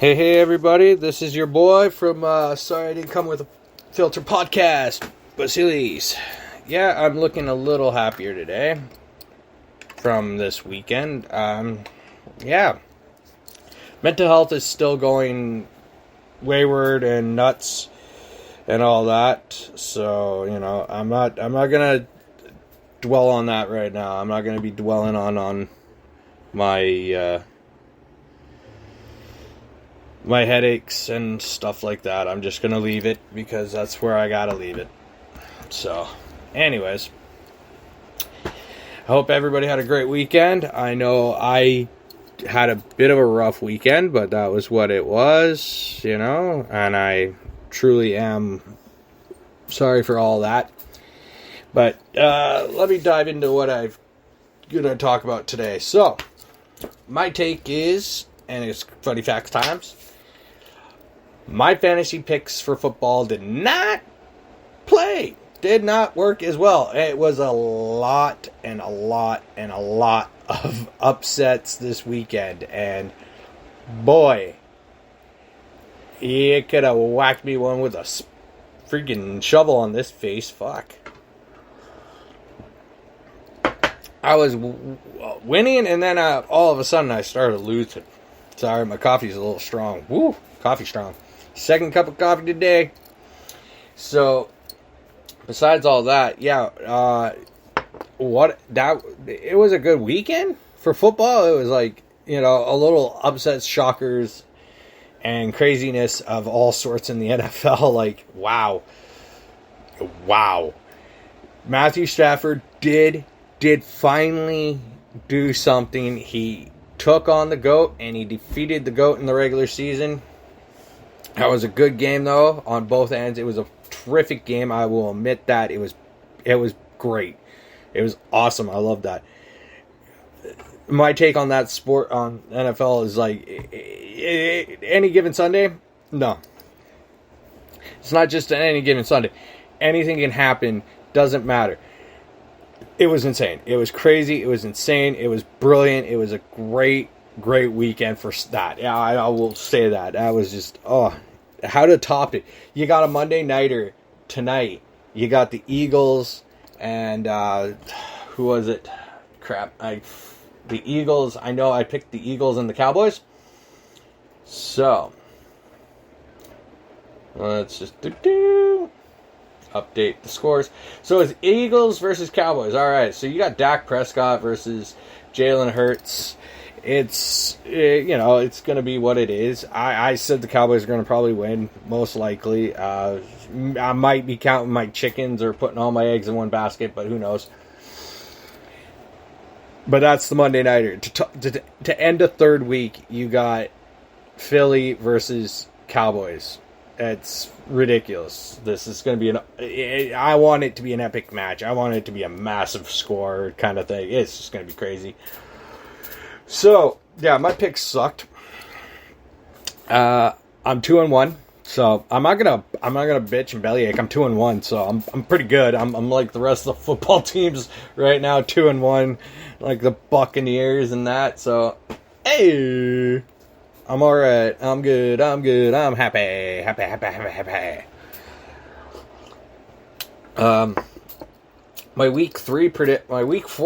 Hey, everybody, this is your boy from Sorry I Didn't Come With a Filter podcast, Basilis. Yeah, I'm looking a little happier today from this weekend. Yeah, mental health is still going wayward and nuts and all that, so, I'm not gonna dwell on that right now. I'm not gonna be dwelling on my my headaches and stuff like that. I'm just gonna leave it because that's where I gotta leave it. So, anyways, I hope everybody had a great weekend. I know I had a bit of a rough weekend, but that was what it was, and I truly am sorry for all that. But let me dive into what I'm gonna talk about today. So, my take is, and it's funny facts times, my fantasy picks for football did not work as well. It was a lot of upsets this weekend, and boy, it could have whacked me one with a freaking shovel on this face. Fuck. I was winning, and then all of a sudden I started losing. Sorry, my coffee's a little strong. Woo, coffee strong. Second cup of coffee today. So, besides all that, it was a good weekend for football. It was like, a little upsets, shockers, and craziness of all sorts in the NFL. Like, wow. Matthew Stafford did finally do something. He took on the GOAT, and he defeated the GOAT in the regular season. That was a good game, though, on both ends. It was a terrific game. I will admit that. It was great. It was awesome. I love that. My take on that sport, on NFL, is like, any given Sunday? No. It's not just any given Sunday. Anything can happen. Doesn't matter. It was insane. It was crazy. It was insane. It was brilliant. It was a great weekend for that. Yeah, I will say that. That was just, how to top it. You got a Monday nighter tonight. You got the Eagles and, who was it? Crap. The Eagles. I know I picked the Eagles and the Cowboys. So, let's just update the scores. So it's Eagles versus Cowboys. All right. So you got Dak Prescott versus Jalen Hurts. It's going to be what it is. I said the Cowboys are going to probably win, most likely. I might be counting my chickens or putting all my eggs in one basket, but who knows. But that's the Monday nighter. To end a third week, you got Philly versus Cowboys. It's ridiculous. This is going to be I want it to be an epic match. I want it to be a massive score kind of thing. It's just going to be crazy. So, yeah, my picks sucked. I'm 2-1, so I'm not gonna bitch and bellyache. I'm 2-1, so I'm pretty good. I'm like the rest of the football teams right now, 2-1, like the Buccaneers and that. So, hey, I'm all right. I'm good. I'm happy. My week 4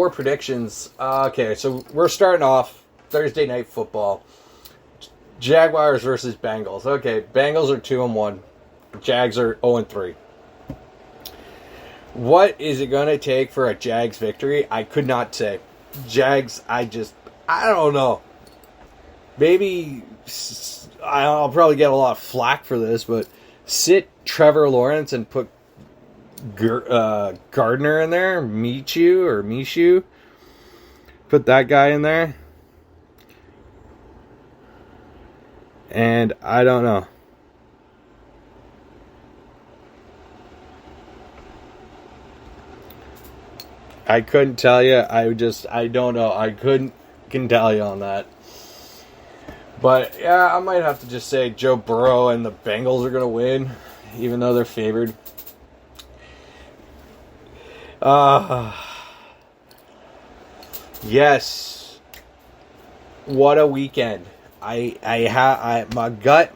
predictions. Okay, so we're starting off Thursday night football. Jaguars versus Bengals. Okay, Bengals are 2-1. Jags are 0-3. What is it going to take for a Jags victory? I could not say. Jags, I don't know. Maybe I'll probably get a lot of flack for this, but sit Trevor Lawrence and put Gardner in there, Minshew. Put that guy in there. And I don't know. I couldn't tell you. I don't know. I can tell you on that. But yeah, I might have to just say Joe Burrow and the Bengals are going to win, even though they're favored. Yes. What a weekend. My gut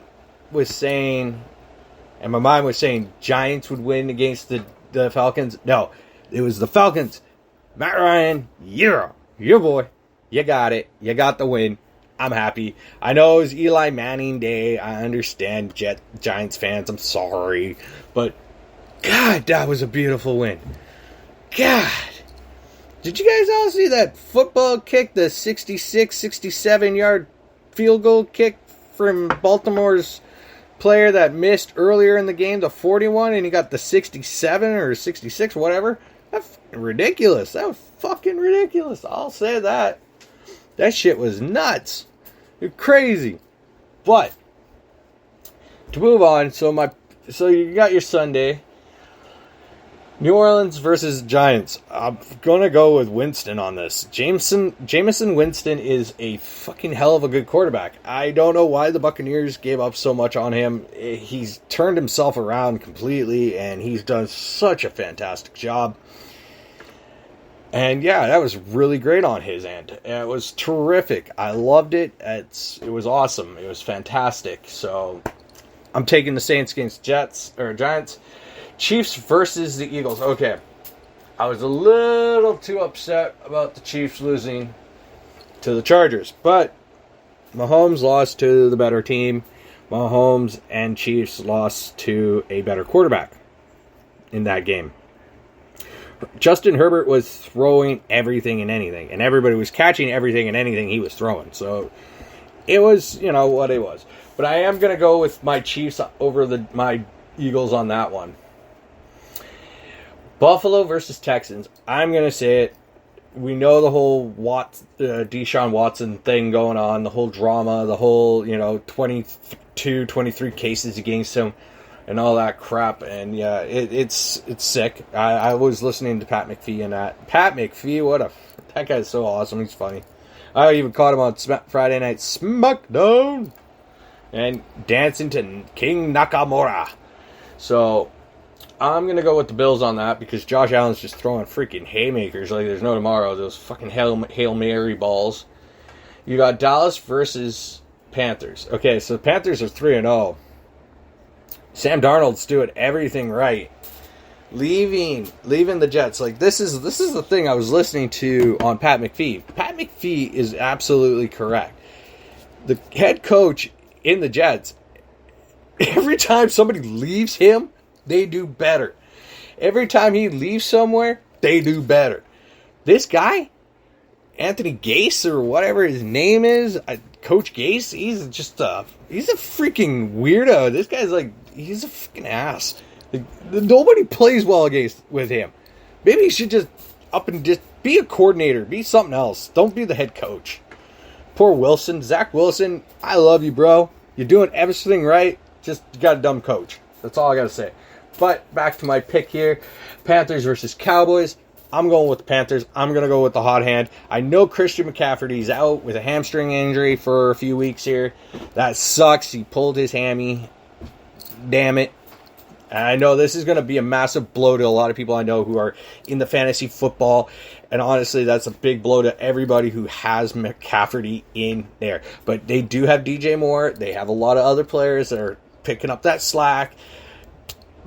was saying, and my mind was saying, Giants would win against the Falcons. No, it was the Falcons. Matt Ryan, your boy. You got it. You got the win. I'm happy. I know it was Eli Manning Day. I understand, Giants fans. I'm sorry. But, God, that was a beautiful win. God. Did you guys all see that football kick, the 66, 67-yard field goal kick from Baltimore's player that missed earlier in the game, the 41, and he got the 67 or 66, whatever? That's ridiculous. That was fucking ridiculous. I'll say that. That shit was nuts. You're crazy. But, to move on, so you got your Sunday. New Orleans versus Giants. I'm going to go with Winston on this. Jameson Winston is a fucking hell of a good quarterback. I don't know why the Buccaneers gave up so much on him. He's turned himself around completely, and he's done such a fantastic job. And yeah, that was really great on his end. It was terrific. I loved it. It was awesome. It was fantastic. So I'm taking the Saints against Giants. Chiefs versus the Eagles. Okay. I was a little too upset about the Chiefs losing to the Chargers. But Mahomes lost to the better team. Mahomes and Chiefs lost to a better quarterback in that game. Justin Herbert was throwing everything and anything. And everybody was catching everything and anything he was throwing. So it was, what it was. But I am going to go with my Chiefs over my Eagles on that one. Buffalo versus Texans. I'm going to say it. We know the whole Deshaun Watson thing going on, the whole drama, the whole, 22, 23 cases against him and all that crap. And yeah, it's sick. I was listening to Pat McPhee and that. Pat McPhee, that guy's so awesome. He's funny. I even caught him on Friday Night SmackDown and dancing to King Nakamura. So I'm going to go with the Bills on that because Josh Allen's just throwing freaking haymakers like there's no tomorrow. Those fucking Hail Mary balls. You got Dallas versus Panthers. Okay, so the Panthers are 3-0. Sam Darnold's doing everything right. Leaving the Jets. Like this is the thing I was listening to on Pat McPhee. Pat McPhee is absolutely correct. The head coach in the Jets, every time somebody leaves him, they do better. Every time he leaves somewhere, they do better. This guy, Anthony Gase or whatever his name is, Coach Gase, he's a freaking weirdo. This guy's he's a freaking ass. Nobody plays well with him. Maybe he should just just be a coordinator, be something else. Don't be the head coach. Poor Wilson, Zach Wilson, I love you, bro. You're doing everything right. Just you got a dumb coach. That's all I got to say. But back to my pick here. Panthers versus Cowboys. I'm going with the Panthers. I'm going to go with the hot hand. I know Christian McCaffrey's out with a hamstring injury for a few weeks here. That sucks. He pulled his hammy. Damn it. And I know this is going to be a massive blow to a lot of people I know who are in the fantasy football. And honestly, that's a big blow to everybody who has McCaffrey in there. But they do have DJ Moore. They have a lot of other players that are picking up that slack.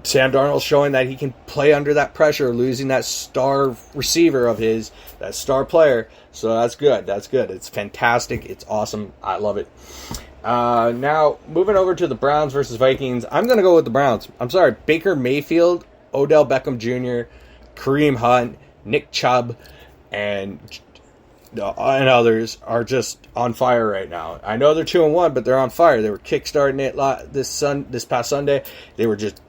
Sam Darnold's showing that he can play under that pressure, losing that star receiver of his, that star player. So that's good. That's good. It's fantastic. It's awesome. I love it. Now, moving over to the Browns versus Vikings, I'm going to go with the Browns. I'm sorry. Baker Mayfield, Odell Beckham Jr., Kareem Hunt, Nick Chubb, and others are just on fire right now. I know they're 2-1, but they're on fire. They were kickstarting it this past Sunday. They were just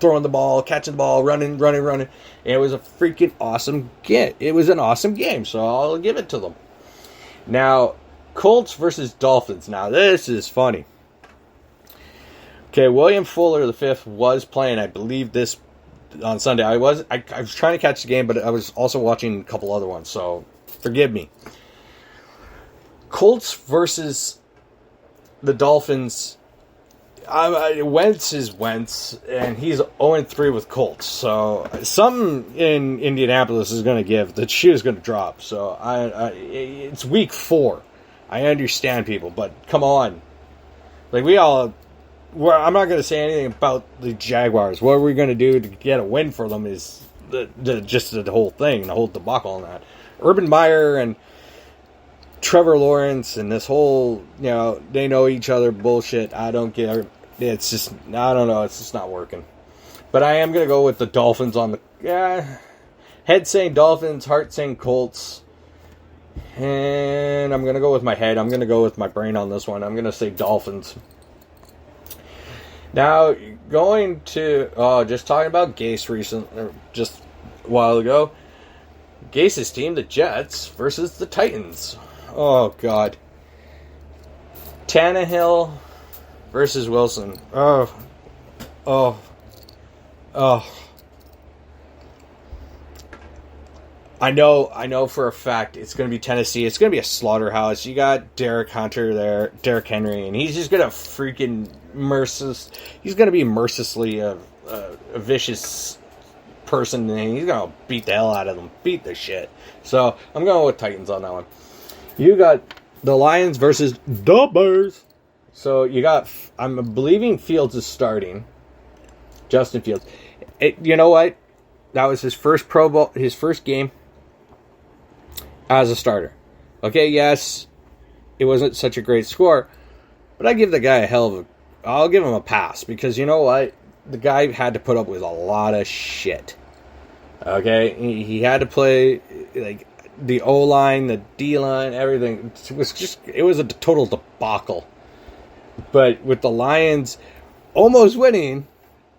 throwing the ball, catching the ball, running. And it was a freaking awesome game. It was an awesome game, so I'll give it to them. Now, Colts versus Dolphins. Now, this is funny. Okay, William Fuller V was playing, I believe, this on Sunday. I was trying to catch the game, but I was also watching a couple other ones, so forgive me. Colts versus the Dolphins. Wentz is Wentz, and he's 0-3 with Colts. So something in Indianapolis is going to give. The shoe is going to drop. So it's week 4. I understand people, but come on. Like, I'm not going to say anything about the Jaguars. What we're going to do to get a win for them is just the whole thing, the whole debacle on that. Urban Meyer and Trevor Lawrence and this whole, they know each other bullshit. I don't get it. It's just, I don't know. It's just not working. But I am going to go with the Dolphins on the, head saying Dolphins, heart saying Colts. And I'm going to go with my head. I'm going to go with my brain on this one. I'm going to say Dolphins. Now, going to, just talking about Gase just a while ago. Gase's team, the Jets, versus the Titans. Oh, God. Tannehill versus Wilson. Oh. I know for a fact it's going to be Tennessee. It's going to be a slaughterhouse. You got Derrick Henry, and he's just going to freaking he's going to be mercilessly a vicious person, and he's going to beat the hell out of them. Beat the shit. So, I'm going with Titans on that one. You got the Lions versus the Bears. So, you got, I'm believing Fields is starting. Justin Fields. You know what? That was his first Pro Bowl, his first game as a starter. Okay, yes, it wasn't such a great score, but I give the guy I'll give him a pass, because you know what? The guy had to put up with a lot of shit. Okay, he had to play, like, the O-line, the D-line, everything. It was a total debacle. But with the Lions almost winning,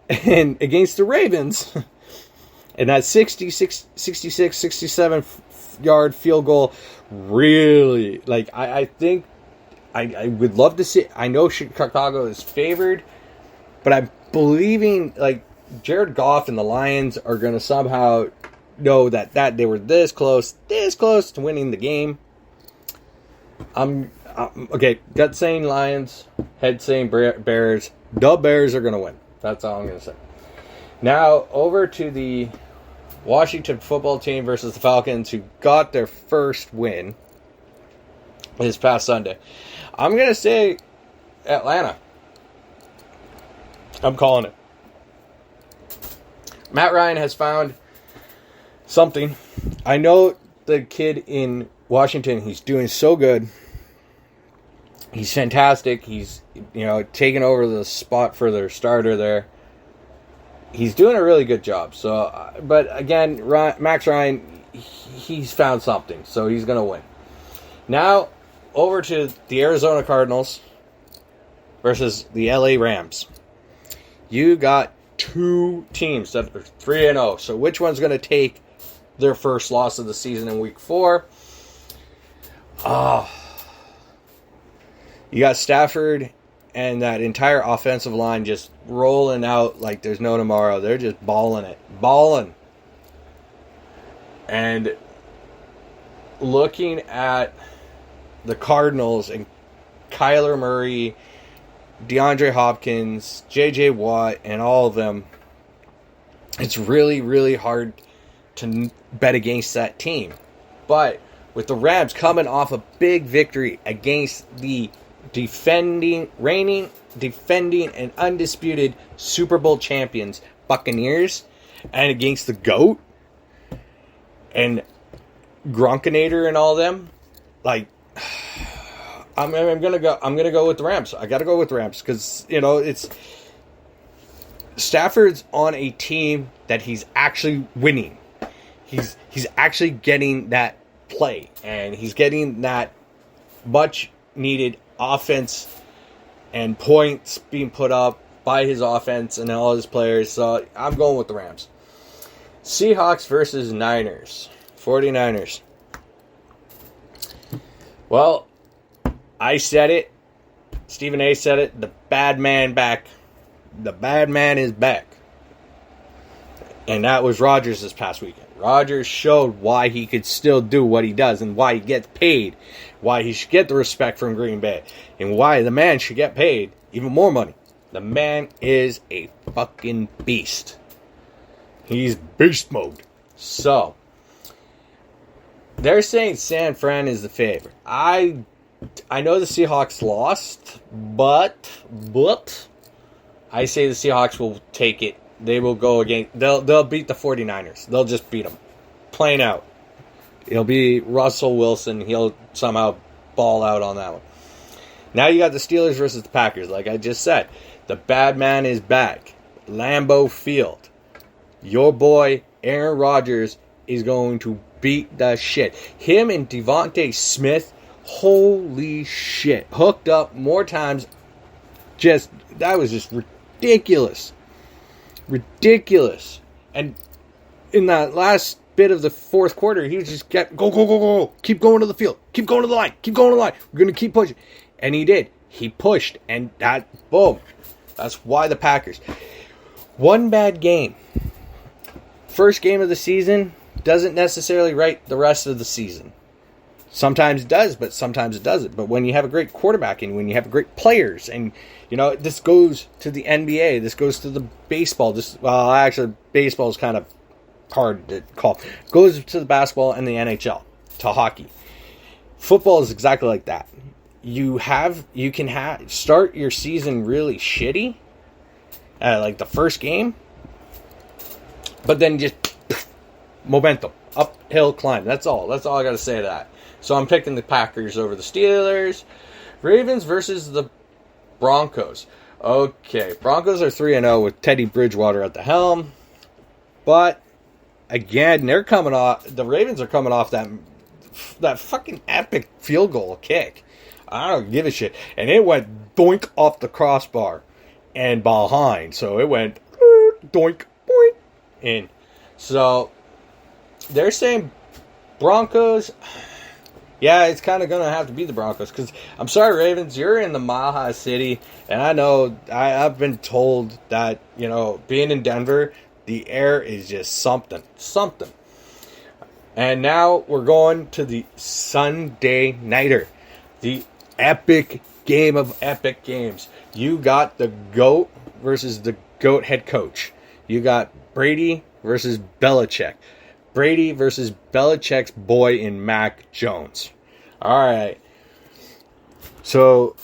and against the Ravens, and that 66, 67-yard field goal, really, like, I think, I would love to see, I know Chicago is favored, but I'm believing, like, Jared Goff and the Lions are going to somehow know that they were this close to winning the game. Okay, gut saying Lions, head saying Bears. The Bears are going to win. That's all I'm going to say. Now, over to the Washington football team versus the Falcons, who got their first win this past Sunday. I'm going to say Atlanta. I'm calling it. Matt Ryan has found something. I know the kid in Washington, he's doing so good. He's fantastic. He's, taking over the spot for their starter there. He's doing a really good job. So, but again, Max Ryan, he's found something. So he's going to win. Now, over to the Arizona Cardinals versus the LA Rams. You got two teams that are 3-0. So which one's going to take their first loss of the season in week 4? You got Stafford and that entire offensive line just rolling out like there's no tomorrow. They're just balling. And looking at the Cardinals and Kyler Murray, DeAndre Hopkins, J.J. Watt, and all of them, it's really, really hard to bet against that team. But with the Rams coming off a big victory against the reigning, defending, and undisputed Super Bowl champions, Buccaneers, and against the GOAT, and Gronkinator and all them, like, I'm gonna go with the Rams. I gotta go with the Rams because it's Stafford's on a team that he's actually winning. He's actually getting that play, and he's getting that much needed offense and points being put up by his offense and all his players. So I'm going with the Rams. Seahawks versus Niners. 49ers. Well, I said it. Stephen A. said it. The bad man back. The bad man is back. And that was Rodgers this past weekend. Rodgers showed why he could still do what he does and why he gets paid. Why he should get the respect from Green Bay. And why the man should get paid even more money. The man is a fucking beast. He's beast mode. So, they're saying San Fran is the favorite. I I know the Seahawks lost, but I say the Seahawks will take it. They will go again. They'll beat the 49ers. They'll just beat them. Plain out. It'll be Russell Wilson. He'll somehow ball out on that one. Now you got the Steelers versus the Packers. Like I just said, the bad man is back. Lambeau Field. Your boy Aaron Rodgers is going to beat the shit. Him and Devontae Smith, holy shit. Hooked up more times. That was just ridiculous. Ridiculous. And in that last bit of the fourth quarter, he was just go. Keep going to the field. Keep going to the line. Keep going to the line. We're going to keep pushing. And he did. He pushed. And that, boom. That's why the Packers. One bad game. First game of the season doesn't necessarily write the rest of the season. Sometimes it does, but sometimes it doesn't. But when you have a great quarterback and when you have great players, and this goes to the NBA, this goes to the baseball. Actually, baseball is kind of hard to call. It goes to the basketball and the NHL, to hockey. Football is exactly like that. You can start your season really shitty, like the first game, but then just momentum, uphill climb. That's all I got to say to that. So I'm picking the Packers over the Steelers. Ravens versus the Broncos. Okay, Broncos are 3-0 with Teddy Bridgewater at the helm. But again, the Ravens are coming off that fucking epic field goal kick. I don't give a shit. And it went doink off the crossbar and behind. So it went doink, boink, in. So they're saying Broncos. Yeah, it's kind of going to have to be the Broncos. Because, I'm sorry, Ravens, you're in the Mile High City. And I know, I've been told that, being in Denver, the air is just something. And now we're going to the Sunday Nighter. The epic game of epic games. You got the GOAT versus the GOAT head coach. You got Brady versus Belichick. Brady versus Belichick's boy in Mac Jones. All right. So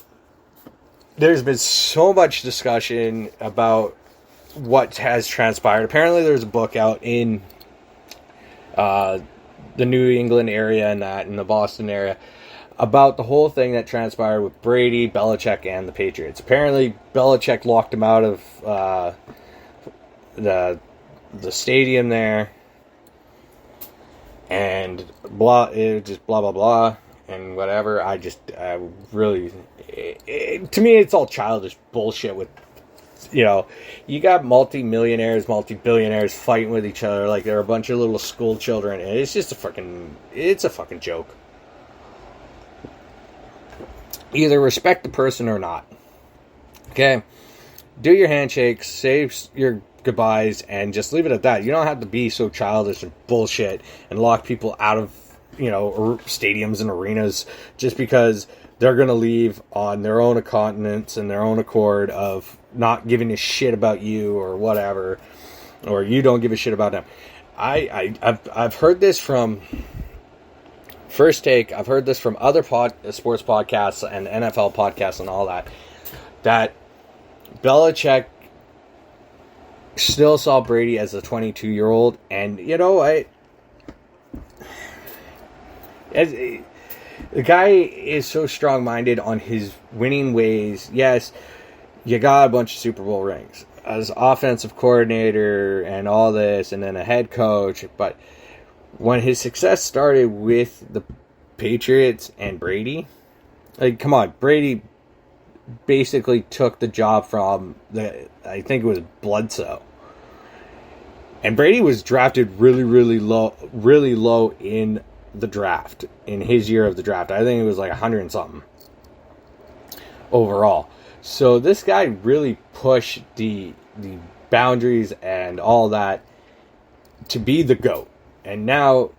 there's been so much discussion about what has transpired. Apparently there's a book out in the New England area and in the Boston area about the whole thing that transpired with Brady, Belichick, and the Patriots. Apparently Belichick locked him out of the stadium there. And just blah, blah, blah, and whatever. To me, it's all childish bullshit with, you got multi-millionaires, multi-billionaires fighting with each other like they're a bunch of little school children, and it's just it's a fucking joke. Either respect the person or not. Okay? Do your handshakes, say your goodbyes, and just leave it at that. You don't have to be so childish and bullshit and lock people out of stadiums and arenas just because they're gonna leave on their own continence and their own accord of not giving a shit about you or whatever, or you don't give a shit about them. I've heard this from First Take. I've heard this from other sports podcasts and NFL podcasts and all that Belichick still saw Brady as a 22-year-old, and the guy is so strong-minded on his winning ways. Yes, you got a bunch of Super Bowl rings as offensive coordinator and all this, and then a head coach, but when his success started with the Patriots and Brady, come on, Brady basically took the job from I think it was Bledsoe. And Brady was drafted really low in the draft, in his year of the draft. I think it was like 100 and something overall. So this guy really pushed the boundaries and all that to be the GOAT. And now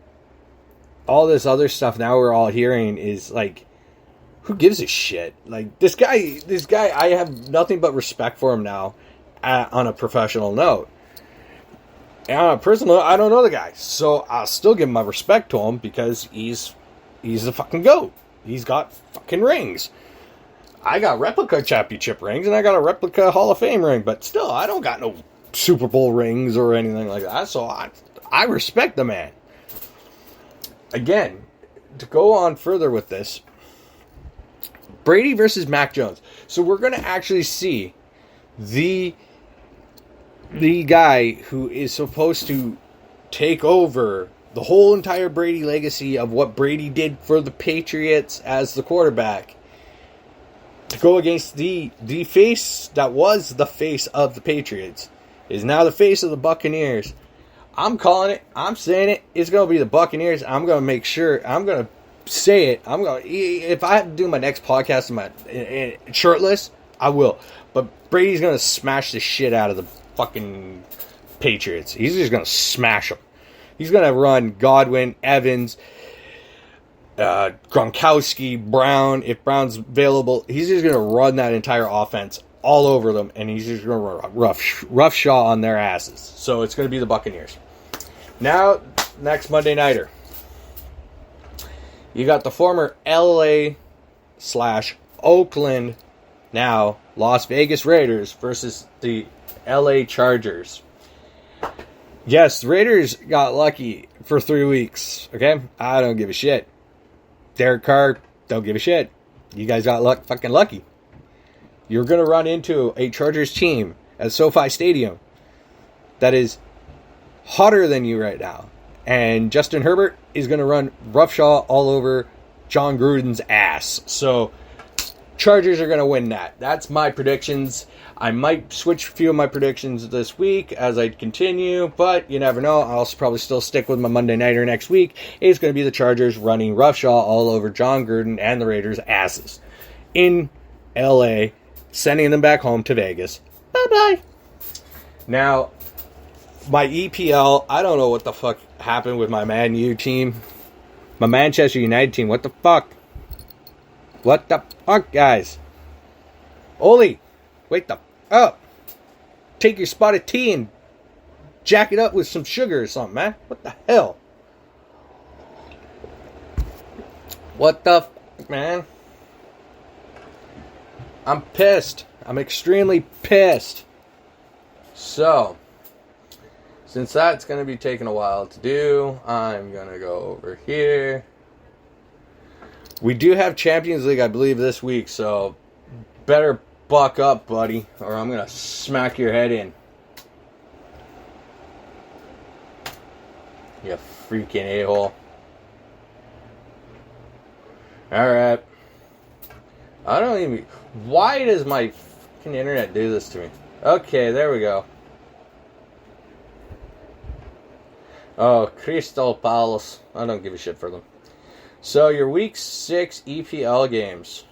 all this other stuff now we're all hearing is like, who gives a shit? Like, this guy, I have nothing but respect for him now on a professional note. And on a personal note, I don't know the guy. So I'll still give my respect to him because he's the fucking GOAT. He's got fucking rings. I got replica championship rings, and I got a replica Hall of Fame ring, but still, I don't got no Super Bowl rings or anything like that, so I respect the man. Again, to go on further with this, Brady versus Mac Jones. So we're going to actually see the guy who is supposed to take over the whole entire Brady legacy of what Brady did for the Patriots as the quarterback, to go against the face that was the face of the Patriots, is now the face of the Buccaneers. I'm calling it. I'm saying it. It's going to be the Buccaneers. I'm going to make sure. I'm going to say it. If I have to do my next podcast in shirtless, I will. But Brady's going to smash the shit out of the fucking Patriots. He's just going to smash them. He's going to run Godwin, Evans, Gronkowski, Brown. If Brown's available, he's just going to run that entire offense all over them, and he's just going to run roughshod on their asses. So it's going to be the Buccaneers. Now, next Monday Nighter. You got the former LA/Oakland, now Las Vegas Raiders versus the LA Chargers. Yes, the Raiders got lucky for 3 weeks, okay? I don't give a shit. Derek Carr, don't give a shit. You guys got fucking lucky. You're going to run into a Chargers team at SoFi Stadium that is hotter than you right now. And Justin Herbert is going to run roughshod all over John Gruden's ass. So, Chargers are going to win that. That's my predictions. I might switch a few of my predictions this week as I continue, but you never know. I'll probably still stick with my Monday Nighter next week. It's going to be the Chargers running roughshod all over John Gruden and the Raiders' asses in LA, sending them back home to Vegas. Bye-bye. Now, my EPL, I don't know what the fuck happened with my Man U team. My Manchester United team. What the fuck? What the fuck, guys? Oli, wake the up. Take your spotted tea and jack it up with some sugar or something, man. What the hell? What the fuck, man? I'm pissed. I'm extremely pissed. So, since that's going to be taking a while to do, I'm going to go over here. We do have Champions League, I believe, this week, so better buck up, buddy, or I'm going to smack your head in. You freaking a-hole. Alright. I don't even... Why does my fucking internet do this to me? Okay, there we go. Oh, Crystal Palace. I don't give a shit for them. So, your Week 6 EPL games.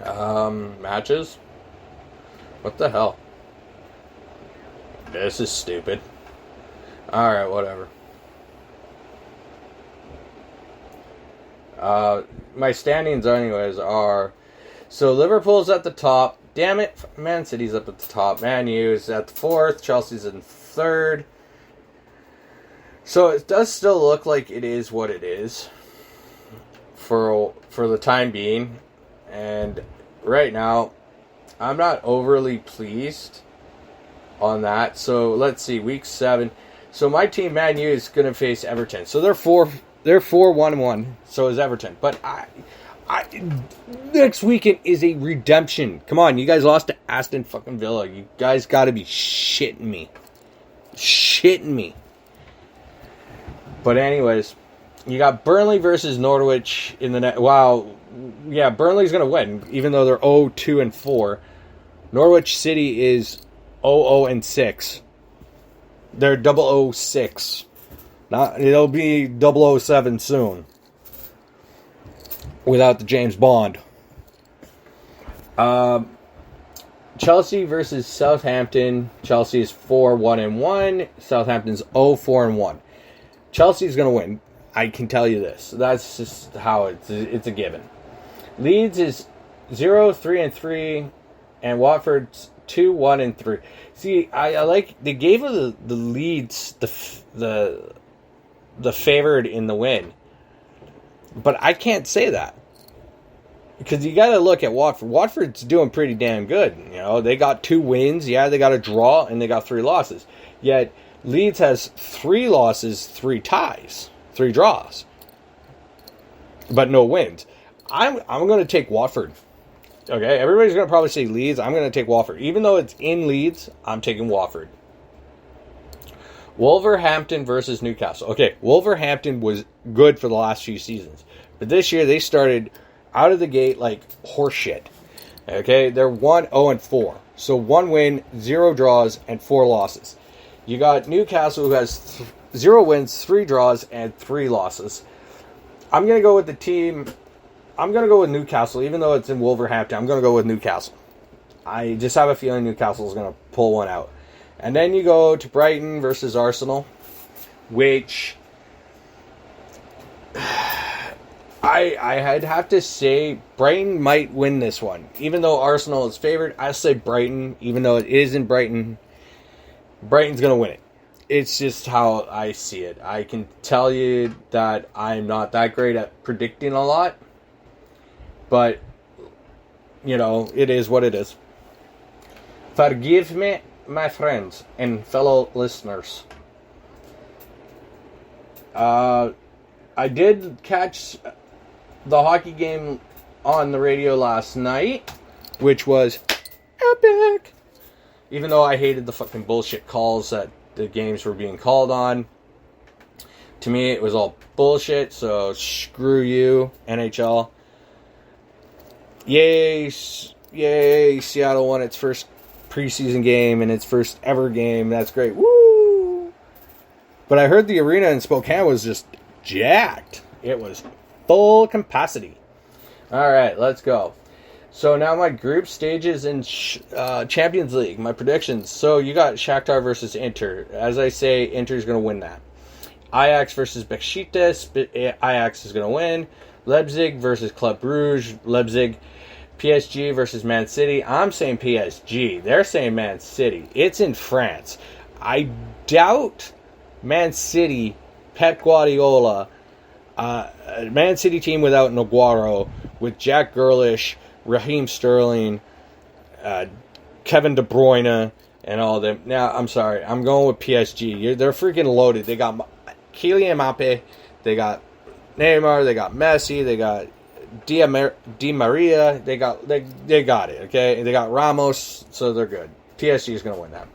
Matches? What the hell? This is stupid. Alright, whatever. My standings, anyways, are... So, Liverpool's at the top. Damn it. Man City's up at the top. Man U's at the 4th. Chelsea's in 3rd. So, it does still look like it is what it is. For the time being. And right now, I'm not overly pleased on that. So, let's see. Week 7. So, my team, Man U, is going to face Everton. So, they're 4-1-1. So is Everton. But next weekend is a redemption. Come on, you guys lost to Aston fucking Villa. You guys got to be shitting me. Shitting me. But anyways, you got Burnley versus Norwich in the net. Wow. Yeah, Burnley's going to win, even though they're 0-2-4. Norwich City is 0-0-6. They're 0-0-6. It'll be 007 soon. Without the James Bond. Chelsea versus Southampton. Chelsea is 4-1-1. Southampton's 0-4-1. Chelsea's going to win. I can tell you this. That's just how it's a given. Leeds is 0-3-3. And Watford's 2-1-3. See, I like... They gave the Leeds the the favored in the win. But I can't say that. Because you got to look at Watford. Watford's doing pretty damn good. You know, they got 2 wins. Yeah, they got a draw, and they got 3 losses. Yet, Leeds has 3 losses, 3 ties, 3 draws. But no wins. I'm going to take Watford. Okay, everybody's going to probably say Leeds. I'm going to take Watford. Even though it's in Leeds, I'm taking Watford. Wolverhampton versus Newcastle. Okay, Wolverhampton was good for the last few seasons. But this year, they started out of the gate like horseshit. Okay, they're 1-0-4. So 1 win, 0 draws, and 4 losses. You got Newcastle, who has 0 wins, 3 draws, and 3 losses. I'm going to go with the team. I'm going to go with Newcastle. Even though it's in Wolverhampton, I'm going to go with Newcastle. I just have a feeling Newcastle is going to pull one out. And then you go to Brighton versus Arsenal, which I'd have to say Brighton might win this one. Even though Arsenal is favored, I say Brighton. Even though it is in Brighton, Brighton's going to win it. It's just how I see it. I can tell you that I'm not that great at predicting a lot. But, you know, it is what it is. Forgive me, my friends and fellow listeners. I did catch the hockey game on the radio last night, which was epic. Even though I hated the fucking bullshit calls that the games were being called on. To me, it was all bullshit, so screw you, NHL. Yay, Seattle won its first preseason game and its first ever game. That's great. Woo! But I heard the arena in Spokane was just jacked. It was full capacity. All right, let's go. So now my group stages in Champions League, my predictions. So you got Shakhtar versus Inter. As I say, Inter's going to win that. Ajax versus Besiktas. Ajax is going to win. Leipzig versus Club Brugge. Leipzig. PSG versus Man City. I'm saying PSG. They're saying Man City. It's in France. I doubt Man City, Pep Guardiola, Man City team without Naguaro, with Jack Grealish, Raheem Sterling, Kevin De Bruyne, and all them. Now, I'm sorry. I'm going with PSG. They're freaking loaded. They got Kylian Mbappe. They got Neymar. They got Messi. They got Di Maria. They got it, okay? They got Ramos, so they're good. PSG is going to win that.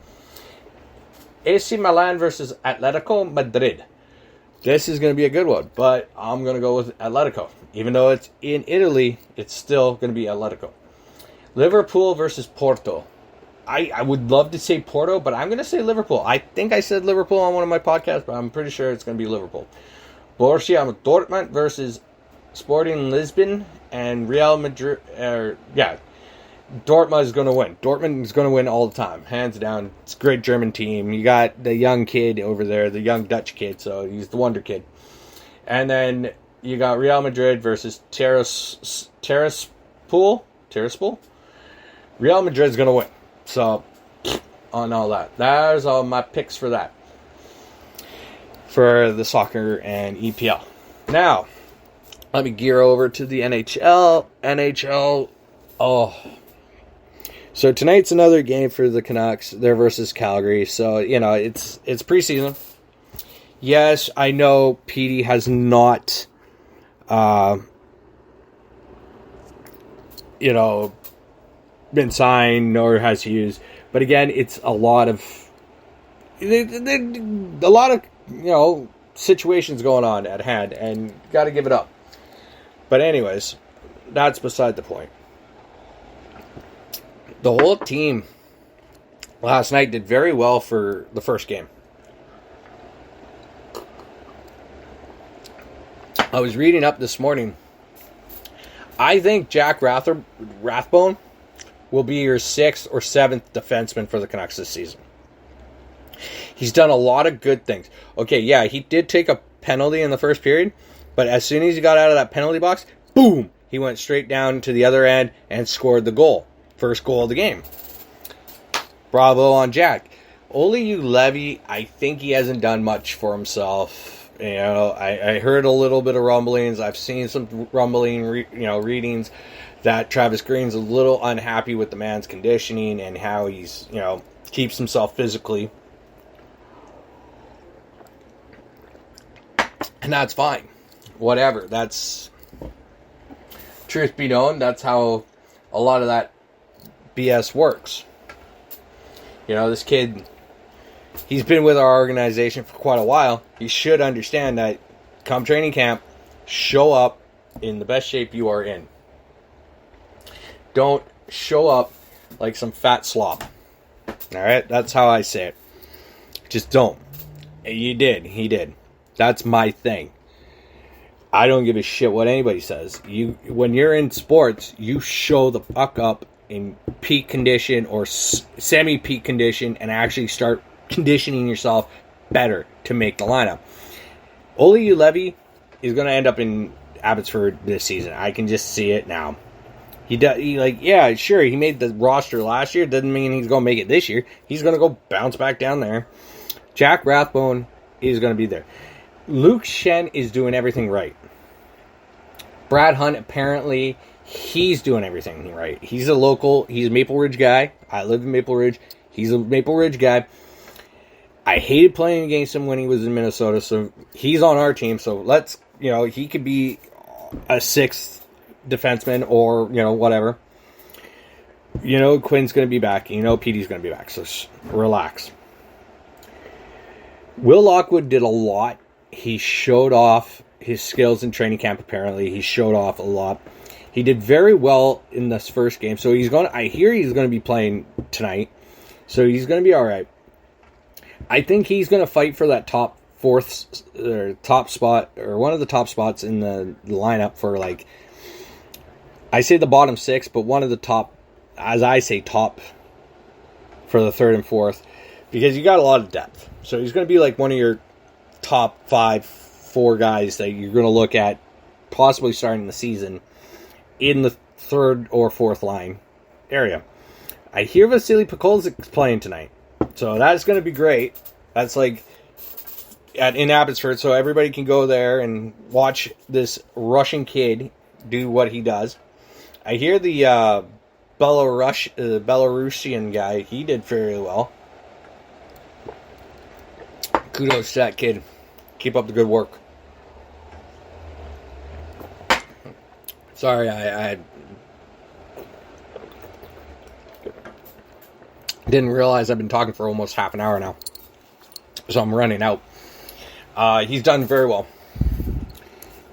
AC Milan versus Atletico Madrid. This is going to be a good one, but I'm going to go with Atletico. Even though it's in Italy, it's still going to be Atletico. Liverpool versus Porto. I would love to say Porto, but I'm going to say Liverpool. I think I said Liverpool on one of my podcasts, but I'm pretty sure it's going to be Liverpool. Borussia Dortmund versus Sporting Lisbon and Real Madrid. Dortmund is going to win. Dortmund is going to win all the time, hands down. It's a great German team. You got the young kid over there, the young Dutch kid, so he's the wonder kid. And then you got Real Madrid versus Tiraspol. Real Madrid's going to win. So, on all that. There's all my picks for that. For the soccer and EPL. Now, let me gear over to the NHL. So tonight's another game for the Canucks. They're versus Calgary. So, you know, it's preseason. Yes, I know Petey has not, been signed nor has he used. But again, it's a lot of situations going on at hand, and got to give it up. But anyways, that's beside the point. The whole team last night did very well for the first game. I was reading up this morning. I think Jack Rathbone will be your 6th or 7th defenseman for the Canucks this season. He's done a lot of good things. Okay, yeah, he did take a penalty in the first period, but as soon as he got out of that penalty box, boom, he went straight down to the other end and scored the goal. First goal of the game. Bravo on Jack. Ole Levy, I think he hasn't done much for himself. I heard a little bit of rumblings. I've seen some rumbling, readings that Travis Green's a little unhappy with the man's conditioning and how he's, keeps himself physically. And that's fine. Whatever. That's, truth be known, that's how a lot of that BS works. This kid, he's been with our organization for quite a while. He should understand that come training camp, show up in the best shape you are in. Don't show up like some fat slob. Alright? That's how I say it. Just don't. He did. That's my thing. I don't give a shit what anybody says. When you're in sports, you show the fuck up in peak condition or semi-peak condition and actually start conditioning yourself better to make the lineup. Ole Levy is going to end up in Abbotsford this season. I can just see it now. He made the roster last year. Doesn't mean he's going to make it this year. He's going to go bounce back down there. Jack Rathbone is going to be there. Luke Shen is doing everything right. Brad Hunt, apparently, he's doing everything right. He's a local. He's a Maple Ridge guy. I live in Maple Ridge. He's a Maple Ridge guy. I hated playing against him when he was in Minnesota, so he's on our team. So he could be a sixth defenseman or, whatever. Quinn's going to be back. Petey's going to be back, so relax. Will Lockwood did a lot. He showed off his skills in training camp, apparently. He showed off a lot. He did very well in this first game. So I hear he's going to be playing tonight. So he's going to be all right. I think he's going to fight for that top spot, or one of the top spots in the lineup for, I say the bottom six, but one of the top, as I say, top for the third and fourth, because you got a lot of depth. So he's going to be one of your top 4 guys that you're going to look at possibly starting the season in the third or fourth line area. I hear Vasily Pokolzik's playing tonight, so that's going to be great. That's in Abbotsford, so everybody can go there and watch this Russian kid do what he does. I hear the Belarusian guy, he did very well. Kudos to that kid. Keep up the good work. Sorry, I didn't realize I've been talking for almost half an hour now. So I'm running out. He's done very well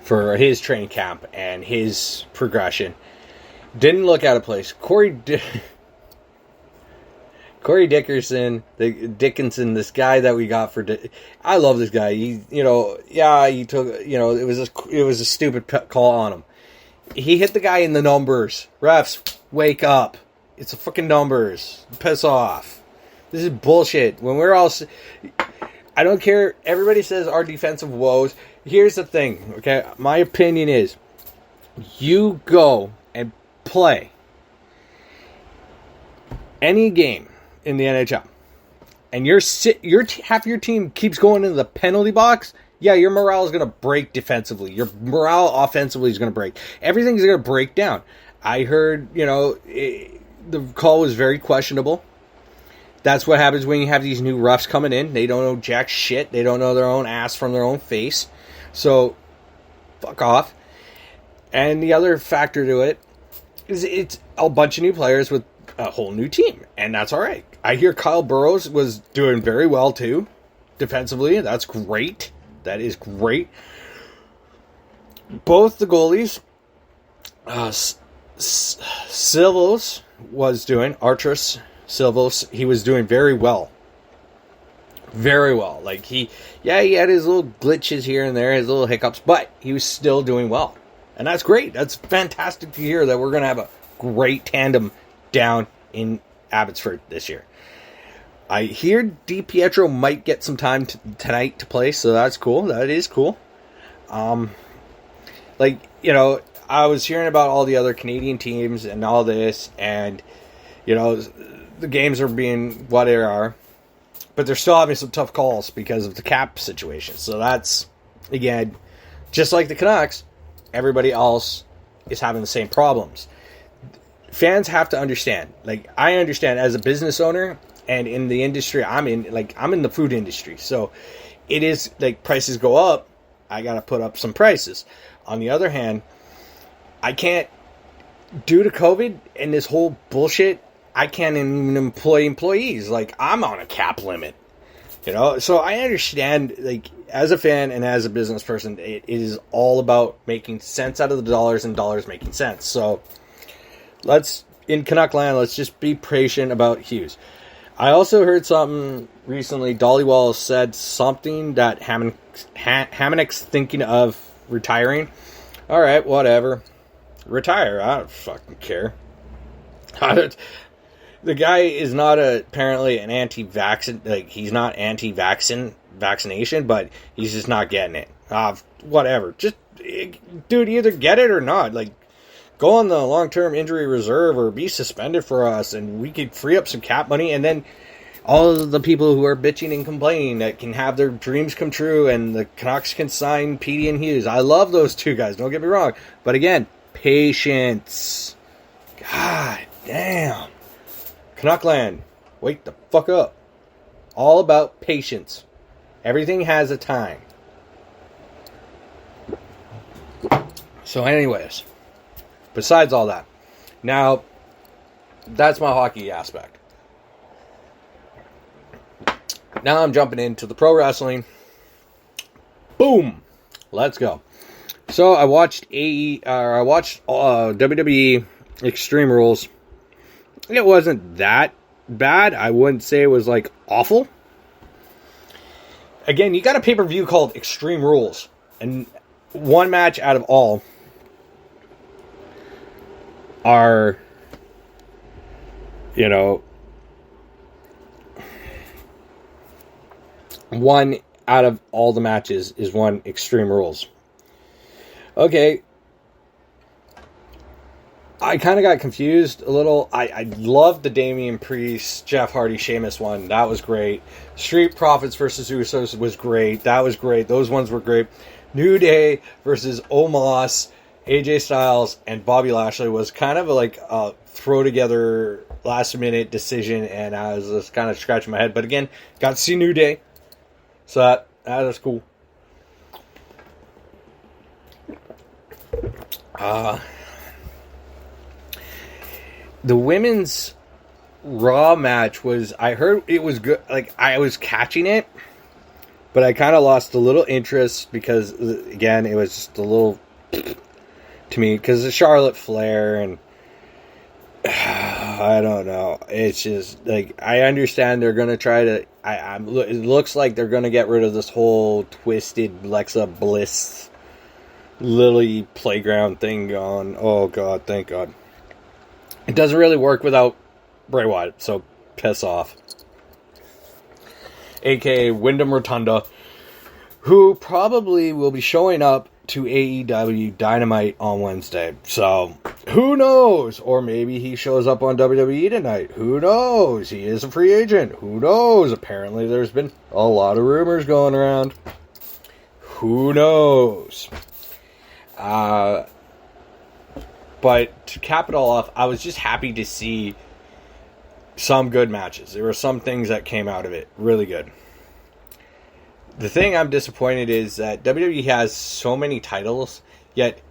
for his training camp and his progression. Didn't look out of place. Corey Dickinson, this guy that we got for... I love this guy. He took... It was a stupid call on him. He hit the guy in the numbers. Refs, wake up. It's the fucking numbers. Piss off. This is bullshit. When we're all... I don't care. Everybody says our defensive woes. Here's the thing, okay? My opinion is, you go and play any game in the NHL, and half your team keeps going into the penalty box, your morale is going to break defensively. Your morale offensively is going to break. Everything's going to break down. I heard, the call was very questionable. That's what happens when you have these new roughs coming in. They don't know jack shit. They don't know their own ass from their own face. So, fuck off. And the other factor to it is it's a bunch of new players with a whole new team. And that's all right. I hear Kyle Burrows was doing very well, too. Defensively. That's great. That is great. Both the goalies, Silvos was doing, Arturs Silvos, he was doing very well. Very well. He had his little glitches here and there, his little hiccups, but he was still doing well. And that's great. That's fantastic to hear that we're going to have a great tandem down in Abbotsford this year. I hear DiPietro might get some time tonight to play, so that's cool. That is cool. I was hearing about all the other Canadian teams and all this, and, the games are being what they are, but they're still having some tough calls because of the cap situation. So that's again, just like the Canucks, everybody else is having the same problems. Fans have to understand. Like, I understand as a business owner and in the industry I'm in, like, I'm in the food industry. So it is like prices go up, I got to put up some prices. On the other hand, I can't, due to COVID and this whole bullshit, I can't even employ employees. Like, I'm on a cap limit. You know, so I understand, like, as a fan and as a business person, it is all about making sense out of the dollars and dollars making sense. So in Canuck land, let's just be patient about Hughes. I also heard something recently. Dollywall said something that Hamonic's thinking of retiring. All right, whatever. Retire. I don't fucking care. The guy is not apparently an anti-vaccine, like, he's not vaccination, but he's just not getting it. Whatever. Just, dude, either get it or not. Like, go on the long-term injury reserve or be suspended for us, and we could free up some cap money, and then all of the people who are bitching and complaining that can have their dreams come true, and the Canucks can sign Petey and Hughes. I love those two guys, don't get me wrong. But again, patience. God damn. Canuckland, wake the fuck up. All about patience. Everything has a time. So anyways, besides all that, now, that's my hockey aspect. Now I'm jumping into the pro wrestling. Boom! Let's go. So I watched WWE Extreme Rules. It wasn't that bad. I wouldn't say it was, like, awful. Again, you got a pay-per-view called Extreme Rules. And one match out of all are, you know, one out of all the matches is one Extreme Rules. Okay. I kind of got confused a little. I loved the Damian Priest, Jeff Hardy, Sheamus one. That was great. Street Profits versus Usos was great. That was great. Those ones were great. New Day versus Omos, AJ Styles, and Bobby Lashley was kind of like a throw together last minute decision, and I was just kind of scratching my head. But again, got to see New Day, so that was cool. The women's Raw match was, I heard it was good. Like, I was catching it, but I kind of lost a little interest because, again, it was just a little to me because of Charlotte Flair, and I don't know. It's just like, I understand they're gonna try to. It looks like they're gonna get rid of this whole twisted Alexa Bliss Lily playground thing going. Oh God, thank God. It doesn't really work without Bray Wyatt, so piss off. A.K.A. Wyndham Rotunda, who probably will be showing up to AEW Dynamite on Wednesday. So, who knows? Or maybe he shows up on WWE tonight. Who knows? He is a free agent. Who knows? Apparently there's been a lot of rumors going around. Who knows? But to cap it all off, I was just happy to see some good matches. There were some things that came out of it really good. The thing I'm disappointed is that WWE has so many titles, yet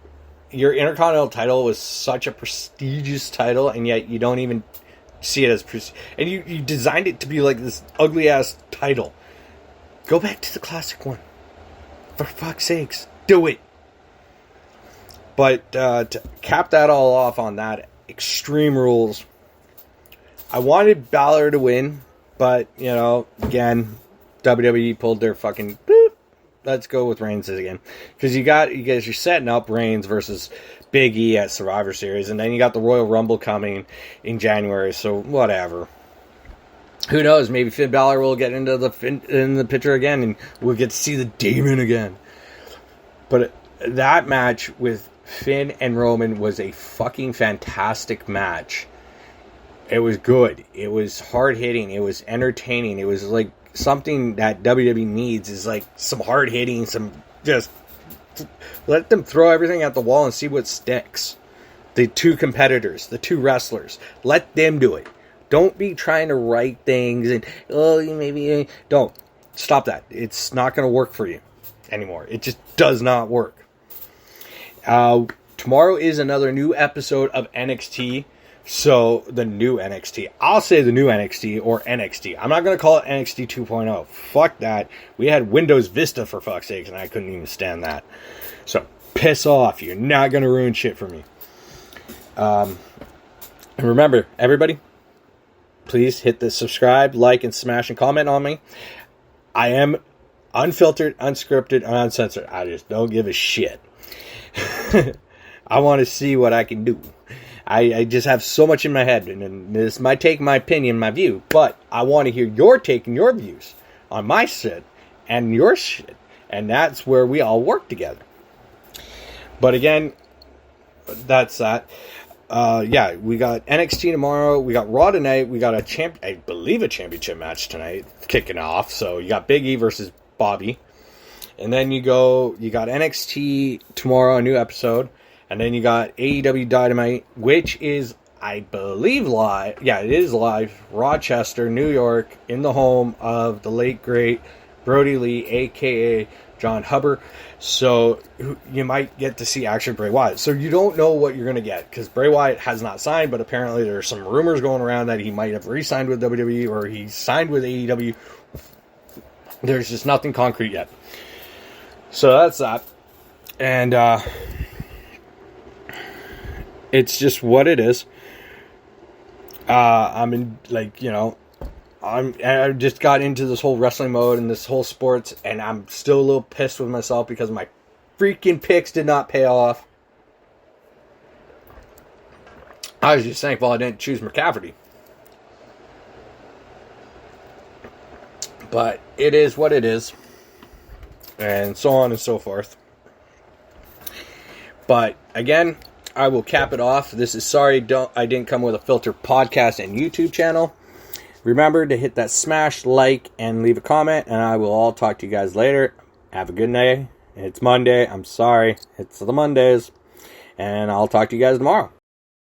your Intercontinental title was such a prestigious title, and yet you don't even see it as and you designed it to be like this ugly ass title. Go back to the classic one. For fuck's sakes, do it. But to cap that all off on that, Extreme Rules, I wanted Balor to win, but, you know, again, WWE pulled their fucking boop. Let's go with Reigns again. Because you're setting up Reigns versus Big E at Survivor Series, and then you got the Royal Rumble coming in January, so whatever. Who knows, maybe Finn Balor will get into in the picture again, and we'll get to see the Demon again. But that match with Finn and Roman was a fucking fantastic match. It was good. It was hard-hitting. It was entertaining. It was like something that WWE needs, is like some hard-hitting, some Just let them throw everything at the wall and see what sticks. The two competitors, the two wrestlers, let them do it. Don't be trying to write things and, maybe don't. Stop that. It's not going to work for you anymore. It just does not work. Tomorrow is another new episode of NXT. So, the new NXT. I'll say the new NXT or NXT. I'm not going to call it NXT 2.0. Fuck that. We had Windows Vista, for fuck's sake, and I couldn't even stand that. So, piss off. You're not going to ruin shit for me. And remember, everybody, please hit the subscribe, like, and smash and comment on me. I am unfiltered, unscripted, and uncensored. I just don't give a shit. I want to see what I can do. I just have so much in my head, and this is my take, my opinion, my view, but I want to hear your take and your views on my shit and your shit, and that's where we all work together. But again, that's that. We got NXT tomorrow, we got Raw tonight, we got a championship match tonight kicking off, so you got Big E versus Bobby, and then you got NXT tomorrow, a new episode. And then you got AEW Dynamite, which is, I believe, live. Yeah, it is live. Rochester, New York, in the home of the late, great Brody Lee, a.k.a. John Hubbard. So you might get to see actually Bray Wyatt. So you don't know what you're going to get, because Bray Wyatt has not signed, but apparently there's some rumors going around that he might have re-signed with WWE or he signed with AEW. There's just nothing concrete yet. So that's that. And, it's just what it is. I just got into this whole wrestling mode and this whole sports, and I'm still a little pissed with myself because my freaking picks did not pay off. I was just thankful I didn't choose McCafferty. But it is what it is. And so on and so forth. But again, I will cap it off. This is sorry I didn't come with a filtered podcast and YouTube channel. Remember to hit that smash, like, and leave a comment, and I will all talk to you guys later. Have a good night. It's Monday. I'm sorry. It's the Mondays. And I'll talk to you guys tomorrow.